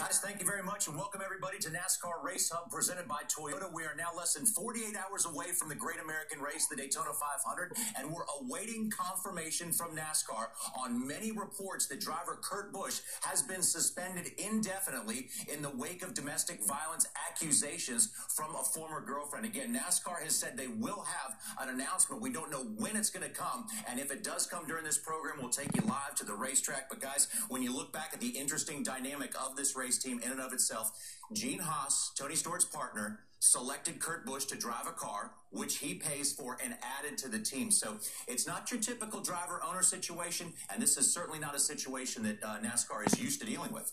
Guys, thank you very much, and welcome everybody to NASCAR Race Hub presented by Toyota. We are now less than 48 hours away from the Great American Race, the Daytona 500, and we're awaiting confirmation from NASCAR on many reports that driver Kurt Busch has been suspended indefinitely in the wake of domestic violence accusations from a former girlfriend. Again, NASCAR has said they will have an announcement. We don't know when it's going to come, and if it does come during this program, we'll take you live to the racetrack. But guys, when you look back at the interesting dynamic of this race team in and of itself, Gene Haas, Tony Stewart's partner, selected Kurt Busch to drive a car, which he pays for, and added to the team. So it's not your typical driver-owner situation, and this is certainly not a situation that NASCAR is used to dealing with.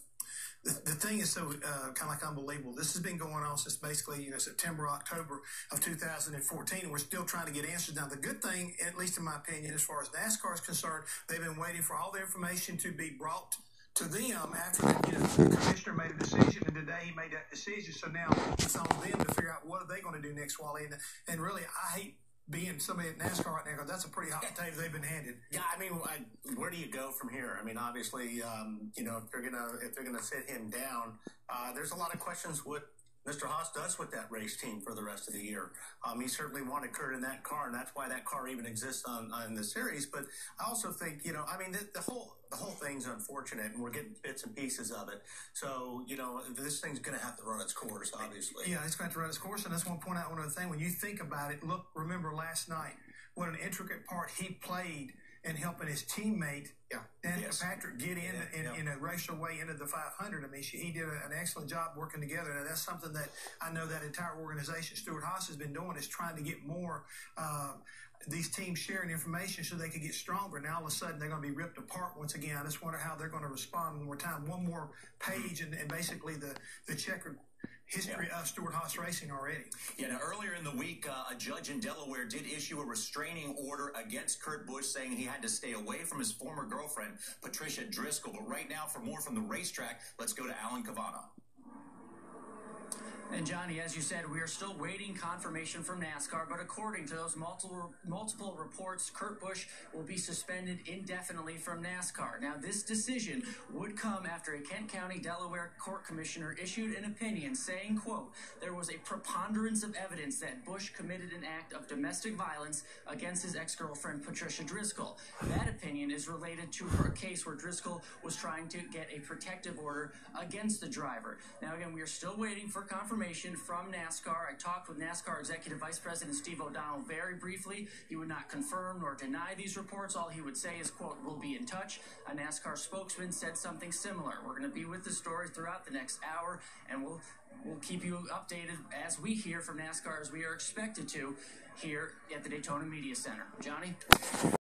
The thing is so kind of like unbelievable. This has been going on since basically September, October of 2014, and we're still trying to get answers. Now, the good thing, at least in my opinion, as far as NASCAR is concerned, they've been waiting for all the information to be brought to them after the commissioner made a decision, and today he made that decision. So now it's on them to figure out what are they going to do next, Wally. And really, I hate being somebody at NASCAR right now because that's a pretty hot potato they've been handed. Yeah, I mean, where do you go from here? I mean, obviously, if they're gonna sit him down, there's a lot of questions what Mr. Haas does with that race team for the rest of the year. He certainly wanted Kurt in that car, and that's why that car even exists on the series. But I also think, the whole thing's unfortunate, and we're getting bits and pieces of it. So, this thing's going to have to run its course, obviously. Yeah, it's going to have to run its course, and I just want to point out one other thing. When you think about it, remember last night, what an intricate part he played in helping his teammate, Danica Patrick, get in a race her way into the 500. I mean, he did an excellent job working together, and that's something that I know that entire organization, Stewart Haas, has been doing, is trying to get more these teams sharing information so they can get stronger. Now, all of a sudden, they're going to be ripped apart once again. I just wonder how they're going to respond one more time. One more page, and basically the checkered history of Stewart Haas Racing already. Yeah, now earlier in the week, a judge in Delaware did issue a restraining order against Kurt Busch, saying he had to stay away from his former girlfriend, Patricia Driscoll. But right now, for more from the racetrack, let's go to Alan Cavana. And Johnny, as you said, we are still waiting confirmation from NASCAR, but according to those multiple reports, Kurt Busch will be suspended indefinitely from NASCAR. Now, this decision would come after a Kent County, Delaware court commissioner issued an opinion saying, quote, there was a preponderance of evidence that Busch committed an act of domestic violence against his ex-girlfriend, Patricia Driscoll. That opinion is related to her case where Driscoll was trying to get a protective order against the driver. Now, again, we are still waiting for confirmation from NASCAR. I talked with NASCAR Executive Vice President Steve O'Donnell very briefly. He would not confirm nor deny these reports. All he would say is, quote, we'll be in touch. A NASCAR spokesman said something similar. We're going to be with the story throughout the next hour, and we'll keep you updated as we hear from NASCAR, as we are expected to here at the Daytona Media Center. Johnny?